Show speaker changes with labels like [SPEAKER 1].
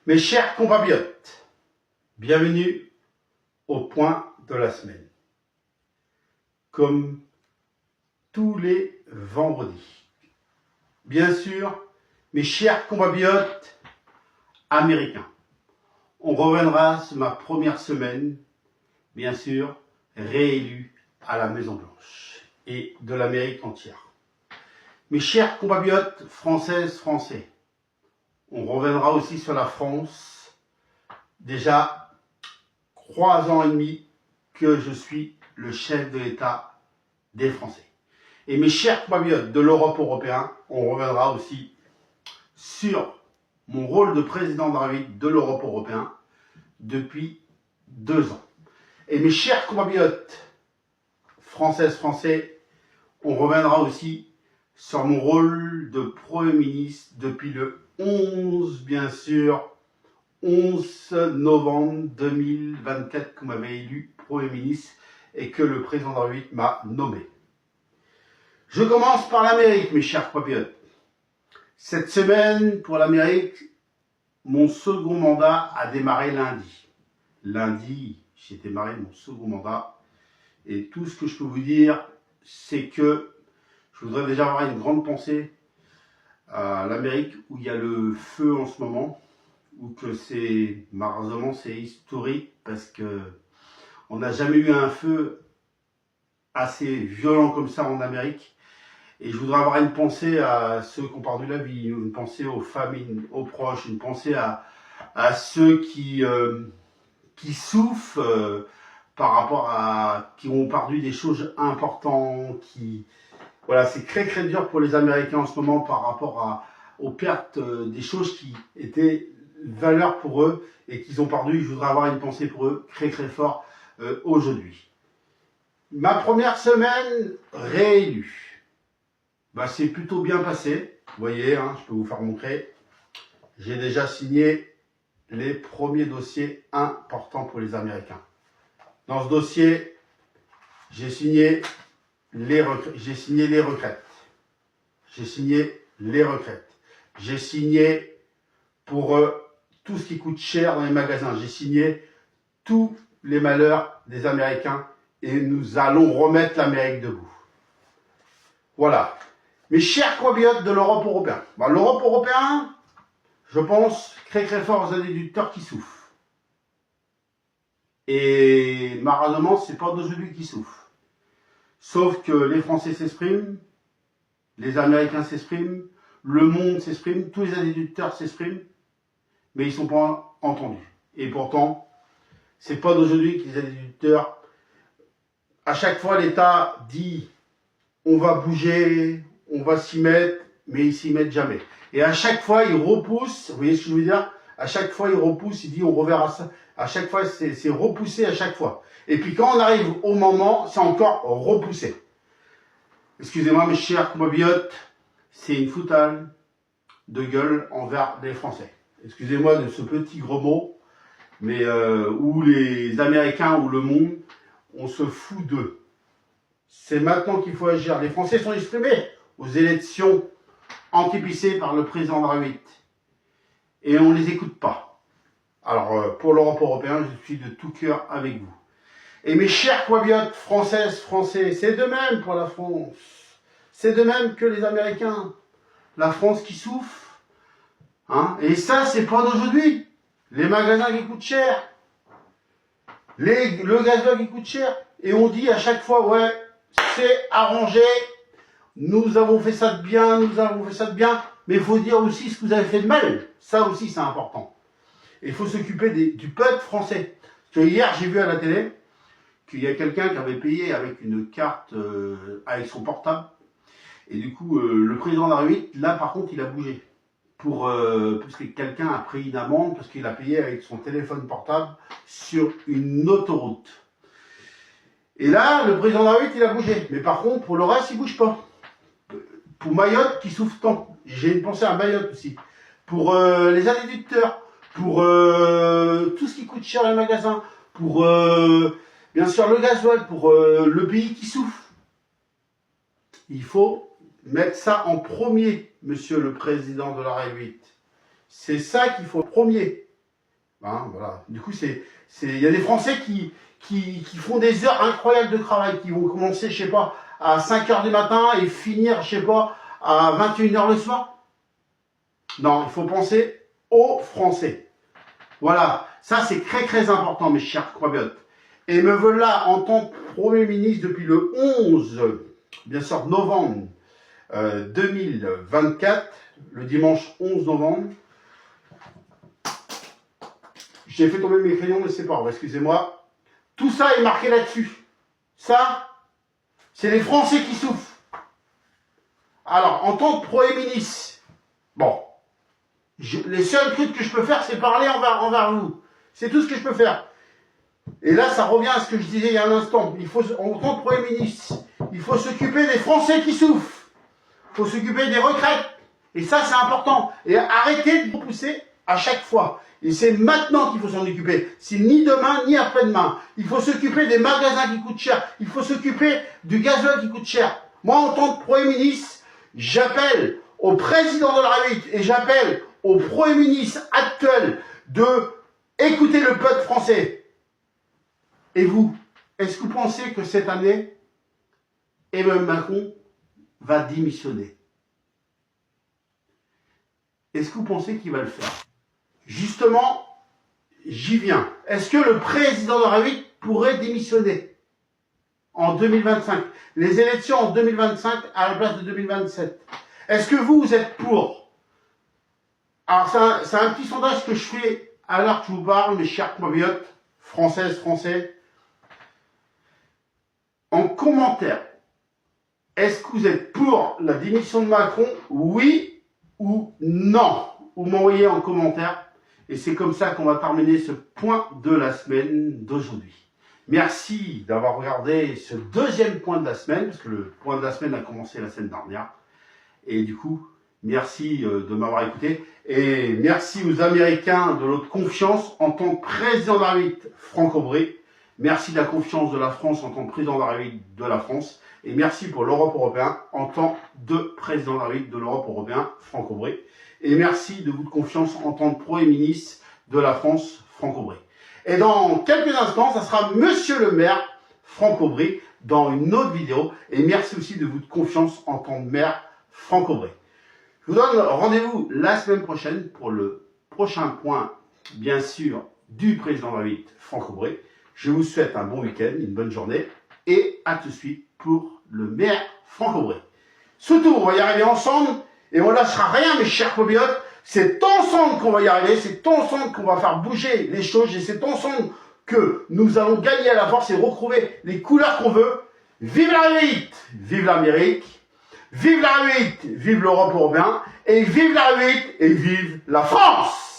[SPEAKER 1] Mes chers compatriotes, bienvenue au point de la semaine. Comme tous les vendredis. Bien sûr, mes chers compatriotes américains, on reviendra sur ma première semaine, bien sûr, réélu à la Maison-Blanche et de l'Amérique entière. Mes chers compatriotes françaises, français, on reviendra aussi sur la France. Déjà 3 ans et demi que je suis le chef de l'État des Français. Et mes chers compatriotes de l'Europe européenne, on reviendra aussi sur mon rôle de président de l'Europe européenne depuis 2 ans. Et mes chers compatriotes françaises, français, on reviendra aussi sur mon rôle de Premier ministre depuis le 11, bien sûr, 11 novembre 2024, que vous m'avez élu Premier ministre et que le président de la République m'a nommé. Je commence par l'Amérique, mes chers compatriotes. Cette semaine, pour l'Amérique, mon second mandat a démarré lundi. Lundi, j'ai démarré mon second mandat. Et tout ce que je peux vous dire, c'est que je voudrais déjà avoir une grande pensée à l'Amérique, où il y a le feu en ce moment, ou que c'est, malheureusement, c'est historique, parce que on n'a jamais eu un feu assez violent comme ça en Amérique. Et je voudrais avoir une pensée à ceux qui ont perdu la vie, une pensée aux familles, aux proches, une pensée à ceux qui souffrent par rapport à, qui ont perdu des choses importantes, voilà, c'est très très dur pour les Américains en ce moment par rapport aux pertes des choses qui étaient valeur pour eux et qu'ils ont perdu. Je voudrais avoir une pensée pour eux très très fort aujourd'hui. Ma première semaine réélue. C'est plutôt bien passé. Vous voyez, je peux vous faire montrer. J'ai déjà signé les premiers dossiers importants pour les Américains. Dans ce dossier, j'ai signé les retraites. J'ai signé les retraites. J'ai signé pour tout ce qui coûte cher dans les magasins. J'ai signé tous les malheurs des Américains et nous allons remettre l'Amérique debout. Voilà. Mes chers compatriotes de l'Europe européenne. L'Europe européenne, je pense très très fort aux agriculteurs qui souffrent. Et malheureusement, c'est pas d'aujourd'hui qui souffrent. Sauf que les Français s'expriment, les Américains s'expriment, le monde s'exprime, tous les agriculteurs s'expriment, mais ils ne sont pas entendus. Et pourtant, c'est pas d'aujourd'hui que les agriculteurs, à chaque fois l'État dit on va bouger, on va s'y mettre, mais ils s'y mettent jamais. Et à chaque fois, ils repoussent, vous voyez ce que je veux dire? À chaque fois, ils repoussent, ils disent on reverra ça. À chaque fois, c'est repoussé à chaque fois. Et puis quand on arrive au moment, c'est encore repoussé. Excusez-moi mes chers compatriotes, c'est une foutade de gueule envers les Français. Excusez-moi de ce petit gros mot, mais où les Américains ou le monde, on se fout d'eux. C'est maintenant qu'il faut agir. Les Français sont exprimés aux élections anticipées par le président de la République. Et on ne les écoute pas. Alors, pour l'Europe européenne, je suis de tout cœur avec vous. Et mes chers compatriotes françaises, français, c'est de même pour la France. C'est de même que les Américains. La France qui souffre. Et ça, c'est pas d'aujourd'hui. Les magasins qui coûtent cher. Le gasoil qui coûte cher. Et on dit à chaque fois, ouais, c'est arrangé. Nous avons fait ça de bien, mais il faut dire aussi ce que vous avez fait de mal. Ça aussi, c'est important. Et il faut s'occuper du peuple français. Parce que hier, j'ai vu à la télé qu'il y a quelqu'un qui avait payé avec une carte, avec son portable. Et du coup, le président de la République, là, par contre, il a bougé. Parce que quelqu'un a pris une amende parce qu'il a payé avec son téléphone portable sur une autoroute. Et là, le président de la République, il a bougé. Mais par contre, pour le reste, il ne bouge pas. Pour Mayotte, qui souffre tant. J'ai une pensée à Mayotte aussi. Pour les agriculteurs. Pour tout ce qui coûte cher dans les magasins. Pour, bien sûr, le gasoil. Pour le pays qui souffre. Il faut mettre ça en premier, monsieur le président de la République. C'est ça qu'il faut en premier. Hein, voilà. Du coup, il y a des Français qui font des heures incroyables de travail, qui vont commencer, je sais pas, à 5 h du matin et finir, je sais pas, à 21 h le soir. Non, il faut penser aux Français. Voilà, ça c'est très important, mes chers compatriotes. Et me voilà en tant que Premier ministre depuis le 11, bien sûr, novembre 2024, le dimanche 11 novembre. J'ai fait tomber mes crayons, mais c'est pas grave, excusez-moi. Tout ça est marqué là-dessus. Ça, c'est les Français qui souffrent. Alors, en tant que Premier ministre, bon, les seuls trucs que je peux faire, c'est parler envers vous. C'est tout ce que je peux faire. Et là, ça revient à ce que je disais il y a un instant. Il faut, en tant que Premier ministre, il faut s'occuper des Français qui souffrent. Il faut s'occuper des retraites. Et ça, c'est important. Et arrêtez de repousser à chaque fois. Et c'est maintenant qu'il faut s'en occuper. C'est ni demain, ni après-demain. Il faut s'occuper des magasins qui coûtent cher. Il faut s'occuper du gasoil qui coûte cher. Moi, en tant que Premier ministre, j'appelle au président de la République et j'appelle au Premier ministre actuel de écouter le peuple français. Et vous, est-ce que vous pensez que cette année, Emmanuel Macron va démissionner? Est-ce que vous pensez qu'il va le faire? Justement, j'y viens. Est-ce que le président de la République pourrait démissionner en 2025? Les élections en 2025 à la place de 2027. Est-ce que vous êtes pour? Alors, c'est un petit sondage que je fais à l'heure que je vous parle, mes chers compatriotes, françaises, français. En commentaire, est-ce que vous êtes pour la démission de Macron? Oui ou non? Vous m'envoyez en commentaire. Et c'est comme ça qu'on va terminer ce point de la semaine d'aujourd'hui. Merci d'avoir regardé ce deuxième point de la semaine, parce que le point de la semaine a commencé la semaine dernière. Et du coup, merci de m'avoir écouté. Et merci aux Américains de notre confiance en tant que président de la République Franck-Aubry. Merci de la confiance de la France en tant que président de la République de la France. Et merci pour l'Europe européenne en tant que président de la République de l'Europe européenne Franck-Aubry. Et merci de votre confiance en tant que Premier ministre de la France, Franck-Aubry. Et dans quelques instants, ça sera Monsieur le maire, Franck-Aubry, dans une autre vidéo. Et merci aussi de votre confiance en tant que maire, Franck-Aubry. Je vous donne rendez-vous la semaine prochaine pour le prochain point, bien sûr, du président de la République, Franck-Aubry. Je vous souhaite un bon week-end, une bonne journée. Et à tout de suite pour le maire, Franck-Aubry. Surtout, on va y arriver ensemble. Et on ne lâchera rien, mes chers compatriotes. C'est ensemble qu'on va y arriver, c'est ensemble qu'on va faire bouger les choses, et c'est ensemble que nous allons gagner à la force et retrouver les couleurs qu'on veut. Vive la République, vive l'Amérique, vive la République, vive l'Europe européenne, et vive la République et vive la France!